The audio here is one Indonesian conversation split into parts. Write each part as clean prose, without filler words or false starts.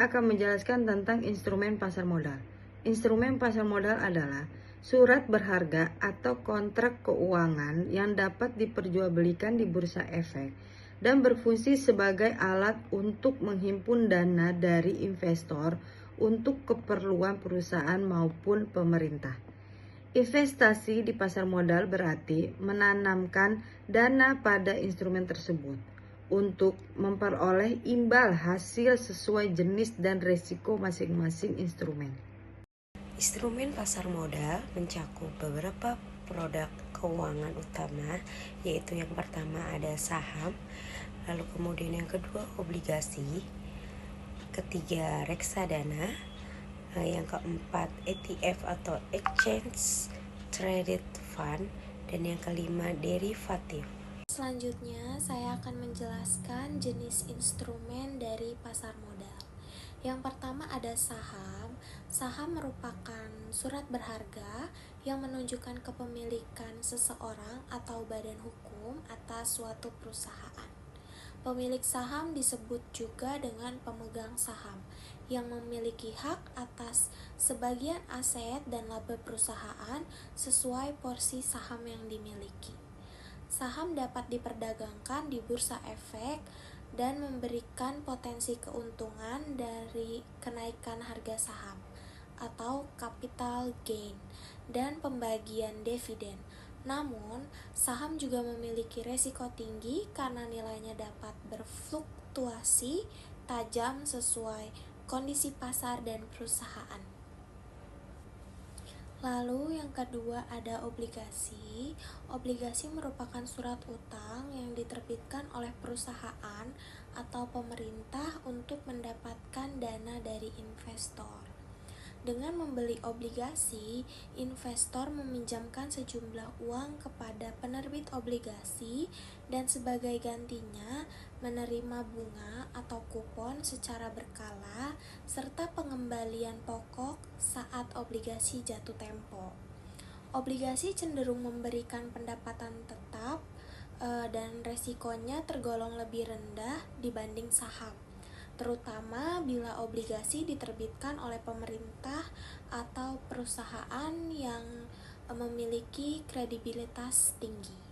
Saya akan menjelaskan tentang instrumen pasar modal. Instrumen pasar modal adalah surat berharga atau kontrak keuangan yang dapat diperjualbelikan di bursa efek dan berfungsi sebagai alat untuk menghimpun dana dari investor untuk keperluan perusahaan maupun pemerintah. Investasi di pasar modal berarti menanamkan dana pada instrumen tersebut untuk memperoleh imbal hasil sesuai jenis dan risiko masing-masing instrumen. Instrumen pasar modal mencakup beberapa produk keuangan utama, yaitu yang pertama ada saham, lalu kemudian yang kedua obligasi, ketiga reksadana, yang keempat ETF atau Exchange Traded Fund, dan yang kelima derivatif. Selanjutnya, saya akan menjelaskan jenis instrumen dari pasar modal. Yang pertama ada saham. Saham merupakan surat berharga yang menunjukkan kepemilikan seseorang atau badan hukum atas suatu perusahaan. Pemilik saham disebut juga dengan pemegang saham yang memiliki hak atas sebagian aset dan laba perusahaan sesuai porsi saham yang dimiliki. Saham dapat diperdagangkan di bursa efek dan memberikan potensi keuntungan dari kenaikan harga saham atau capital gain dan pembagian dividen. Namun, saham juga memiliki resiko tinggi karena nilainya dapat berfluktuasi tajam sesuai kondisi pasar dan perusahaan. Lalu yang kedua ada obligasi. Obligasi merupakan surat utang yang diterbitkan oleh perusahaan atau pemerintah untuk mendapatkan dana dari investor. Dengan membeli obligasi, investor meminjamkan sejumlah uang kepada penerbit obligasi dan sebagai gantinya menerima bunga atau kupon secara berkala serta pengembalian pokok saat obligasi jatuh tempo. Obligasi cenderung memberikan pendapatan tetap dan resikonya tergolong lebih rendah dibanding saham, terutama bila obligasi diterbitkan oleh pemerintah atau perusahaan yang memiliki kredibilitas tinggi.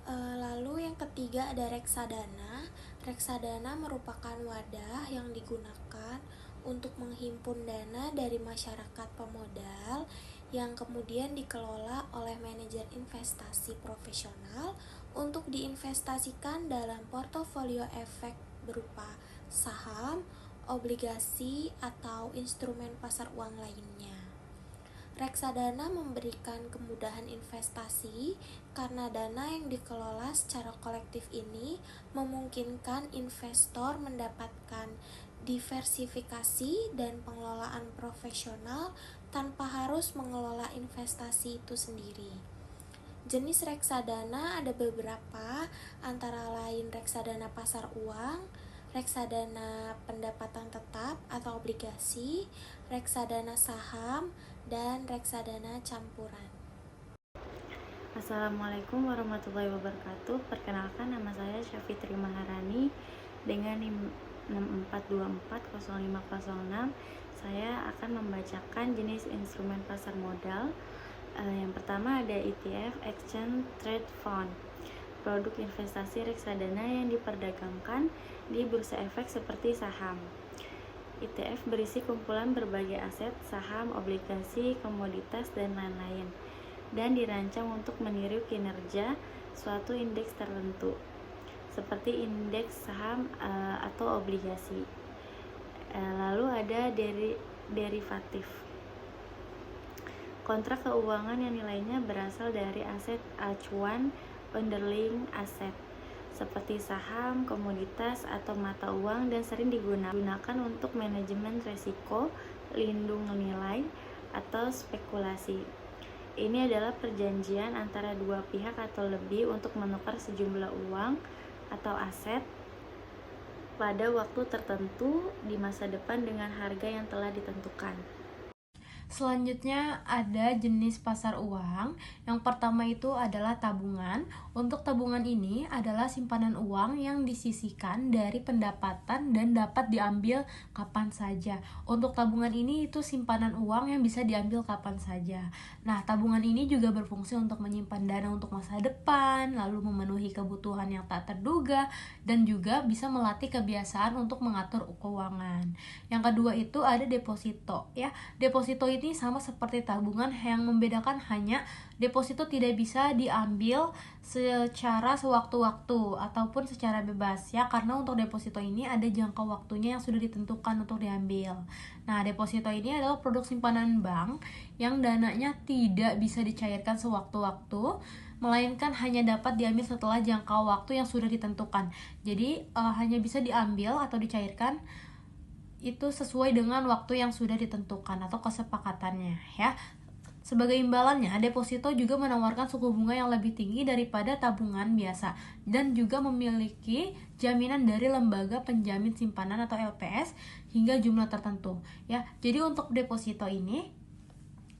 Lalu yang ketiga ada reksadana. Reksadana merupakan wadah yang digunakan untuk menghimpun dana dari masyarakat pemodal yang kemudian dikelola oleh manajer investasi profesional untuk diinvestasikan dalam portofolio efek berupa saham, obligasi, atau instrumen pasar uang lainnya. Reksadana memberikan kemudahan investasi karena dana yang dikelola secara kolektif ini memungkinkan investor mendapatkan diversifikasi dan pengelolaan profesional tanpa harus mengelola investasi itu sendiri. Jenis reksadana ada beberapa, antara lain reksadana pasar uang, reksadana pendapatan tetap atau obligasi, reksadana saham, dan reksadana campuran. Assalamualaikum warahmatullahi wabarakatuh. Perkenalkan, nama saya Syafitri Maharani dengan NIM 64240506. Saya akan membacakan jenis instrumen pasar modal. Yang pertama ada ETF, Exchange Trade Fund, produk investasi reksadana yang diperdagangkan di bursa efek seperti saham. ETF berisi kumpulan berbagai aset, saham, obligasi, komoditas, dan lain-lain, dan dirancang untuk meniru kinerja suatu indeks tertentu, seperti indeks saham atau obligasi. Lalu ada derivatif, kontrak keuangan yang nilainya berasal dari aset acuan underlying aset, seperti saham, komoditas, atau mata uang, dan sering digunakan untuk manajemen risiko, lindung nilai, atau spekulasi. Ini adalah perjanjian antara dua pihak atau lebih untuk menukar sejumlah uang atau aset pada waktu tertentu di masa depan dengan harga yang telah ditentukan. Selanjutnya ada jenis pasar uang. Yang pertama itu adalah tabungan. Untuk tabungan ini adalah simpanan uang yang disisihkan dari pendapatan dan dapat diambil kapan saja. Untuk tabungan ini itu simpanan uang yang bisa diambil kapan saja. Nah, tabungan ini juga berfungsi untuk menyimpan dana untuk masa depan, lalu memenuhi kebutuhan yang tak terduga, dan juga bisa melatih kebiasaan untuk mengatur keuangan. Yang kedua itu ada deposito, ya. Deposito ini sama seperti tabungan, yang membedakan hanya deposito tidak bisa diambil secara sewaktu-waktu ataupun secara bebas, ya, karena untuk deposito ini ada jangka waktunya yang sudah ditentukan untuk diambil. Nah, deposito ini adalah produk simpanan bank yang dananya tidak bisa dicairkan sewaktu-waktu, melainkan hanya dapat diambil setelah jangka waktu yang sudah ditentukan. Jadi hanya bisa diambil atau dicairkan itu sesuai dengan waktu yang sudah ditentukan atau kesepakatannya, ya. Sebagai imbalannya, deposito juga menawarkan suku bunga yang lebih tinggi daripada tabungan biasa dan juga memiliki jaminan dari lembaga penjamin simpanan atau LPS hingga jumlah tertentu, ya. Jadi untuk deposito ini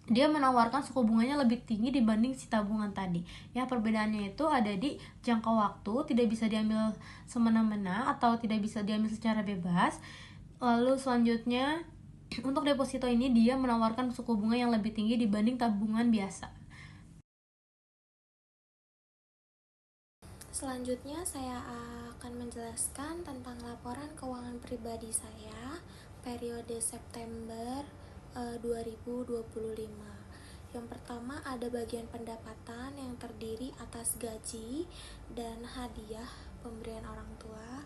dia menawarkan suku bunganya lebih tinggi dibanding si tabungan tadi. Ya, perbedaannya itu ada di jangka waktu, tidak bisa diambil semena-mena atau tidak bisa diambil secara bebas. Lalu selanjutnya untuk deposito ini dia menawarkan suku bunga yang lebih tinggi dibanding tabungan biasa. Selanjutnya saya akan menjelaskan tentang laporan keuangan pribadi saya periode September 2025. Yang pertama ada bagian pendapatan yang terdiri atas gaji dan hadiah pemberian orang tua.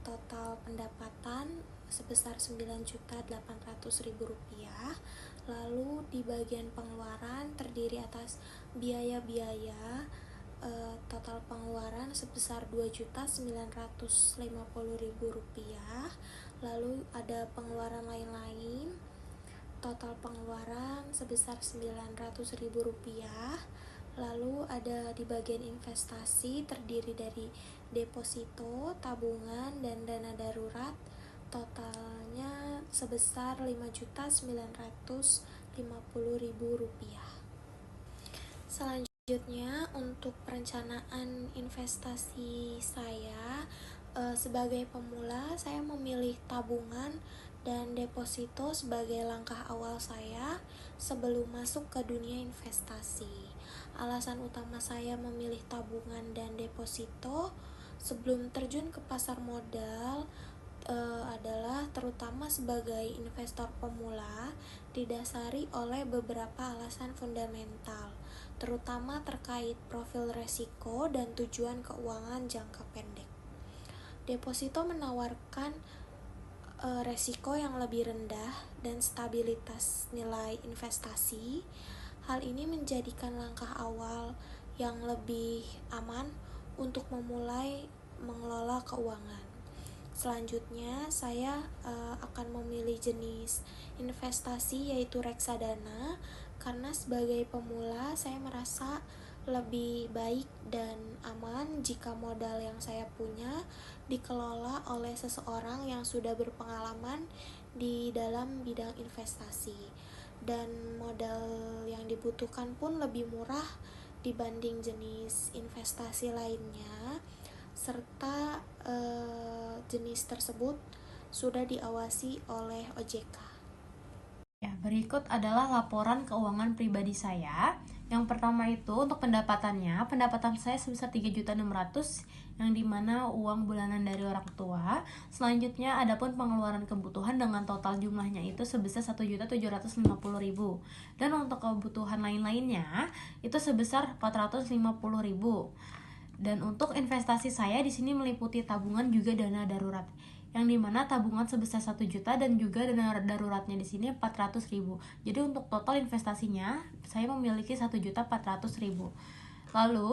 Total pendapatan sebesar Rp9.800.000. Lalu di bagian pengeluaran terdiri atas biaya-biaya, total pengeluaran sebesar Rp2.950.000. Lalu ada pengeluaran lain-lain, total pengeluaran sebesar Rp900.000. Lalu ada di bagian investasi terdiri dari deposito, tabungan, dan dana darurat. Totalnya sebesar Rp5.950.000. Selanjutnya untuk perencanaan investasi saya, sebagai pemula saya memilih tabungan dan deposito sebagai langkah awal saya sebelum masuk ke dunia investasi. Alasan utama saya memilih tabungan dan deposito sebelum terjun ke pasar modal adalah terutama sebagai investor pemula didasari oleh beberapa alasan fundamental, terutama terkait profil resiko dan tujuan keuangan jangka pendek. Deposito menawarkan resiko yang lebih rendah dan stabilitas nilai investasi. Hal ini menjadikan langkah awal yang lebih aman untuk memulai mengelola keuangan. Selanjutnya saya akan memilih jenis investasi yaitu reksadana, karena sebagai pemula saya merasa lebih baik dan aman jika modal yang saya punya dikelola oleh seseorang yang sudah berpengalaman di dalam bidang investasi, dan modal yang dibutuhkan pun lebih murah dibanding jenis investasi lainnya, serta jenis tersebut sudah diawasi oleh OJK. Ya, berikut adalah laporan keuangan pribadi saya. Yang pertama itu untuk pendapatannya, pendapatan saya sebesar 3.600.000 yang dimana uang bulanan dari orang tua. Selanjutnya adapun pengeluaran kebutuhan dengan total jumlahnya itu sebesar 1.750.000. Dan untuk kebutuhan lain-lainnya itu sebesar 450.000. Dan untuk investasi saya di sini meliputi tabungan juga dana darurat, yang dimana tabungan sebesar 1 juta dan juga dana daruratnya di sini 400.000. Jadi untuk total investasinya saya memiliki 1.400.000. Lalu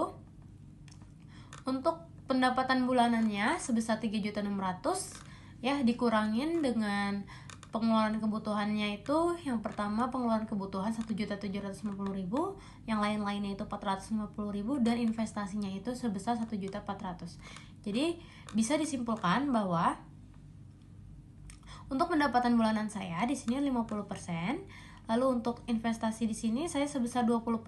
untuk pendapatan bulanannya sebesar 3.600.000, ya, dikurangin dengan pengeluaran kebutuhannya itu, yang pertama pengeluaran kebutuhan 1.750.000, yang lain-lainnya itu 450.000, dan investasinya itu sebesar 1.400.000. Jadi bisa disimpulkan bahwa untuk pendapatan bulanan saya di sini 50%, Lalu untuk investasi di sini saya sebesar 20%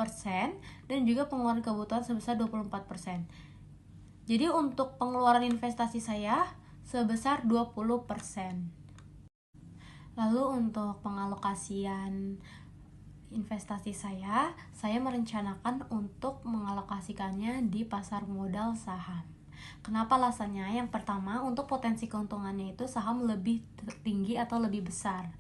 dan juga pengeluaran kebutuhan sebesar 24%. Jadi untuk pengeluaran investasi saya sebesar 20%. Lalu untuk pengalokasian investasi saya merencanakan untuk mengalokasikannya di pasar modal saham. Kenapa alasannya? Yang pertama, untuk potensi keuntungannya itu saham lebih tinggi atau lebih besar.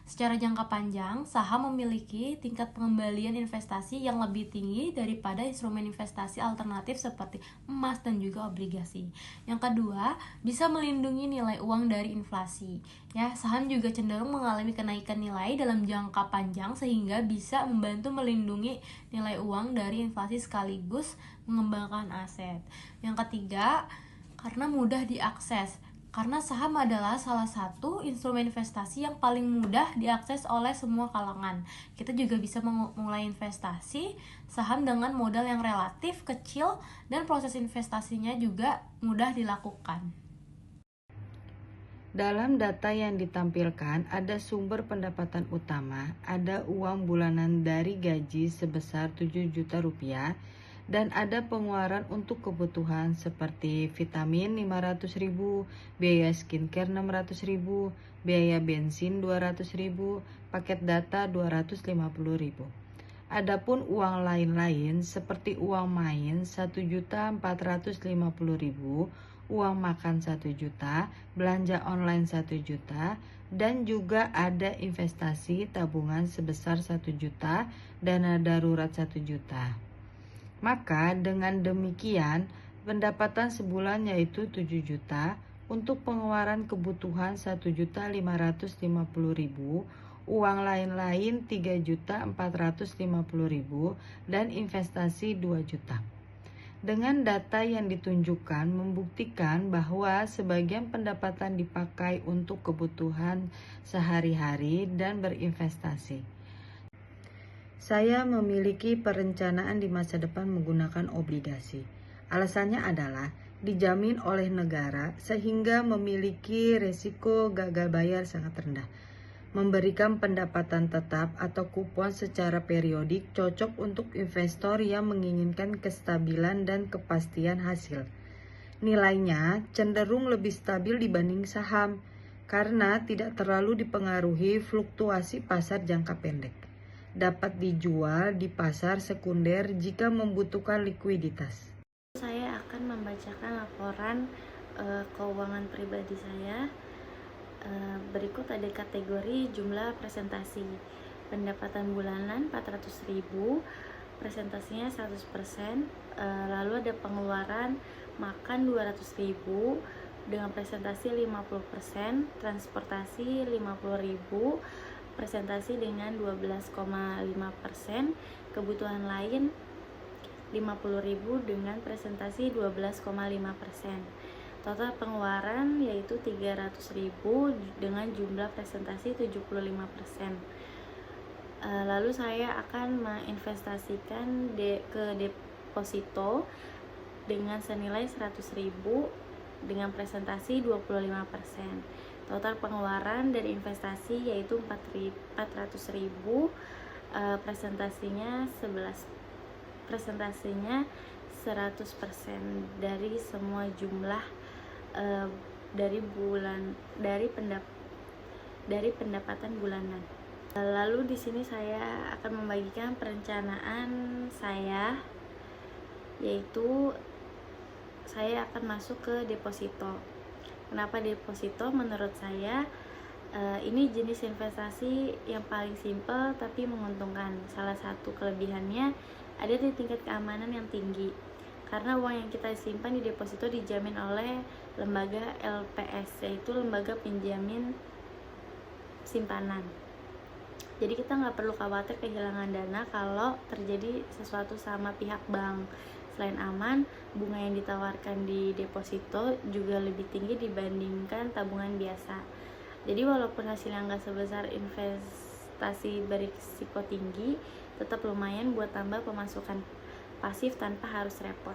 Secara jangka panjang, saham memiliki tingkat pengembalian investasi yang lebih tinggi daripada instrumen investasi alternatif seperti emas dan juga obligasi. Yang kedua, bisa melindungi nilai uang dari inflasi. Ya, saham juga cenderung mengalami kenaikan nilai dalam jangka panjang sehingga bisa membantu melindungi nilai uang dari inflasi sekaligus mengembangkan aset. Yang ketiga, karena mudah diakses. Karena saham adalah salah satu instrumen investasi yang paling mudah diakses oleh semua kalangan. Kita juga bisa memulai investasi saham dengan modal yang relatif kecil dan proses investasinya juga mudah dilakukan. Dalam data yang ditampilkan, ada sumber pendapatan utama, ada uang bulanan dari gaji sebesar 7 juta rupiah, dan ada pengeluaran untuk kebutuhan seperti vitamin 500.000, biaya skincare 600.000, biaya bensin 200.000, paket data 250.000. Adapun uang lain-lain seperti uang main 1.450.000, uang makan 1 juta, belanja online 1 juta, dan juga ada investasi tabungan sebesar 1 juta, dana darurat 1 juta. Maka dengan demikian pendapatan sebulan yaitu 7 juta, untuk pengeluaran kebutuhan 1.550.000, uang lain-lain 3.450.000, dan investasi 2 juta. Dengan data yang ditunjukkan membuktikan bahwa sebagian pendapatan dipakai untuk kebutuhan sehari-hari dan berinvestasi. Saya memiliki perencanaan di masa depan menggunakan obligasi. Alasannya adalah dijamin oleh negara sehingga memiliki resiko gagal bayar sangat rendah. Memberikan pendapatan tetap atau kupon secara periodik cocok untuk investor yang menginginkan kestabilan dan kepastian hasil. Nilainya cenderung lebih stabil dibanding saham karena tidak terlalu dipengaruhi fluktuasi pasar jangka pendek. Dapat dijual di pasar sekunder jika membutuhkan likuiditas. Saya akan membacakan laporan keuangan pribadi saya. Berikut ada kategori jumlah presentasi. Pendapatan bulanan 400.000, presentasinya 100%. Lalu ada pengeluaran makan 200.000 dengan presentasi 50%, transportasi 50.000, presentasi dengan 12,5%, kebutuhan lain 50.000 dengan presentasi 12,5%. Total pengeluaran yaitu 300.000 dengan jumlah presentasi 75%. Lalu saya akan menginvestasikan ke deposito dengan senilai 100.000 dengan presentasi 25%. Total pengeluaran dari investasi yaitu 400.000, presentasinya 100% dari semua jumlah dari pendapatan bulanan. Lalu di sini saya akan membagikan perencanaan saya, yaitu saya akan masuk ke deposito. Kenapa deposito? Menurut saya ini jenis investasi yang paling simpel tapi menguntungkan. Salah satu kelebihannya ada di tingkat keamanan yang tinggi, karena uang yang kita simpan di deposito dijamin oleh lembaga LPS, yaitu lembaga penjamin simpanan. Jadi kita nggak perlu khawatir kehilangan dana kalau terjadi sesuatu sama pihak bank. Selain aman, bunga yang ditawarkan di deposito juga lebih tinggi dibandingkan tabungan biasa. Jadi walaupun hasilnya nggak sebesar investasi berisiko tinggi, tetap lumayan buat tambah pemasukan pasif tanpa harus repot.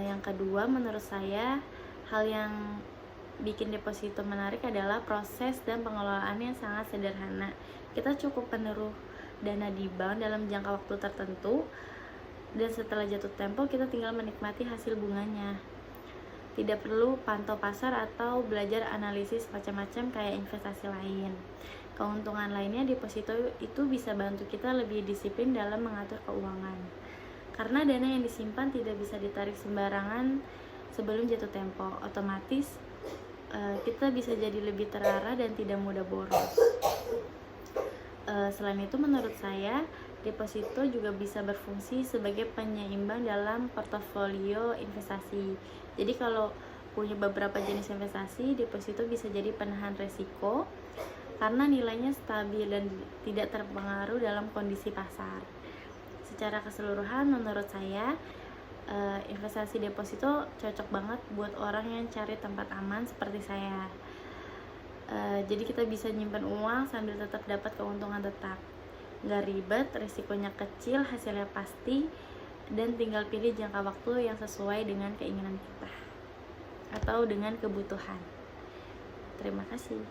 Yang kedua, menurut saya hal yang bikin deposito menarik adalah proses dan pengelolaannya sangat sederhana. Kita cukup menaruh dana di bank dalam jangka waktu tertentu, dan setelah jatuh tempo kita tinggal menikmati hasil bunganya. Tidak perlu pantau pasar atau belajar analisis macam-macam kayak investasi lain. Keuntungan lainnya, deposito itu bisa bantu kita lebih disiplin dalam mengatur keuangan. Karena dana yang disimpan tidak bisa ditarik sembarangan sebelum jatuh tempo, otomatis kita bisa jadi lebih terarah dan tidak mudah boros. Selain itu, menurut saya, deposito juga bisa berfungsi sebagai penyeimbang dalam portofolio investasi. Jadi kalau punya beberapa jenis investasi, deposito bisa jadi penahan resiko karena nilainya stabil dan tidak terpengaruh dalam kondisi pasar. Secara keseluruhan, menurut saya, investasi deposito cocok banget buat orang yang cari tempat aman seperti saya. Jadi kita bisa nyimpan uang sambil tetap dapat keuntungan tetap. Nggak ribet, risikonya kecil, hasilnya pasti, dan tinggal pilih jangka waktu yang sesuai dengan keinginan kita atau dengan kebutuhan. Terima kasih.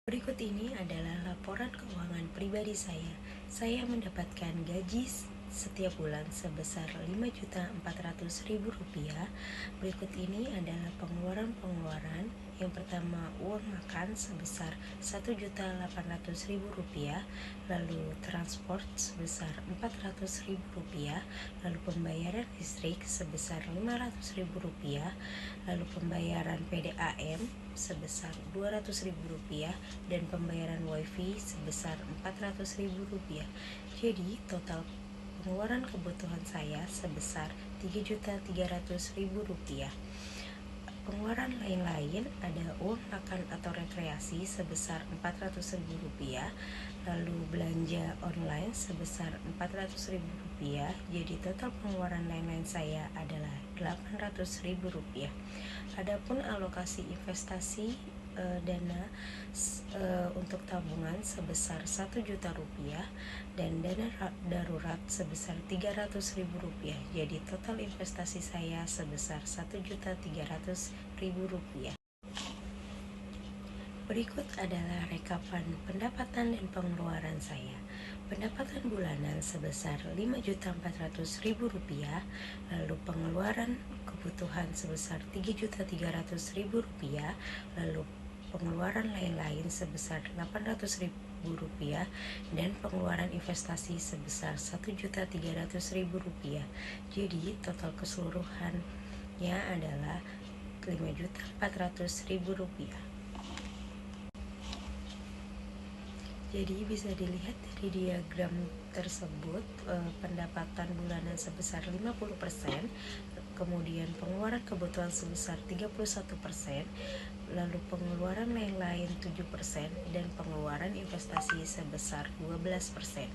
Berikut ini adalah laporan keuangan pribadi saya. Saya mendapatkan gaji setiap bulan sebesar Rp5.400.000. Berikut ini adalah pengeluaran. Yang pertama, uang makan sebesar Rp1.800.000, lalu transport sebesar Rp400.000, lalu pembayaran listrik sebesar Rp500.000, lalu pembayaran PDAM sebesar Rp200.000 dan pembayaran wifi sebesar Rp400.000. Jadi total pengeluaran kebutuhan saya sebesar Rp3.300.000. Pengeluaran lain-lain ada uang makan atau rekreasi sebesar Rp400.000, lalu belanja online sebesar Rp400.000. Jadi total pengeluaran lain-lain saya adalah Rp800.000. Adapun alokasi investasi dana untuk tabungan sebesar Rp1 juta dan dana darurat sebesar Rp300.000. Jadi total investasi saya sebesar Rp1.300.000. Berikut adalah rekapan pendapatan dan pengeluaran saya. Pendapatan bulanan sebesar Rp5.400.000, lalu pengeluaran kebutuhan sebesar Rp3.300.000, lalu pengeluaran lain-lain sebesar Rp800.000 dan pengeluaran investasi sebesar Rp1.300.000. Jadi total keseluruhannya adalah Rp5.400.000. Jadi bisa dilihat dari diagram tersebut, pendapatan bulanan sebesar 50%, kemudian pengeluaran kebutuhan sebesar 31%, lalu pengeluaran lain-lain 7%, dan pengeluaran investasi sebesar 12%.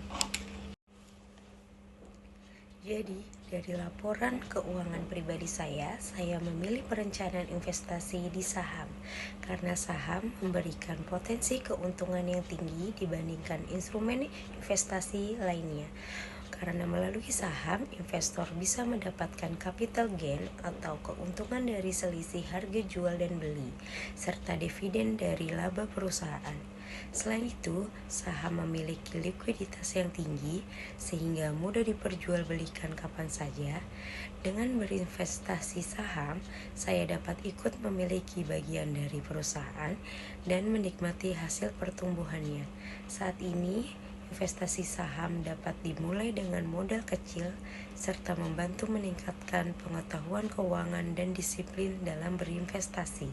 Jadi, dari laporan keuangan pribadi saya memilih perencanaan investasi di saham karena saham memberikan potensi keuntungan yang tinggi dibandingkan instrumen investasi lainnya. Karena melalui saham, investor bisa mendapatkan capital gain atau keuntungan dari selisih harga jual dan beli, serta dividen dari laba perusahaan. Selain itu, saham memiliki likuiditas yang tinggi sehingga mudah diperjualbelikan kapan saja. Dengan berinvestasi saham, saya dapat ikut memiliki bagian dari perusahaan dan menikmati hasil pertumbuhannya. Saat ini, investasi saham dapat dimulai dengan modal kecil serta membantu meningkatkan pengetahuan keuangan dan disiplin dalam berinvestasi.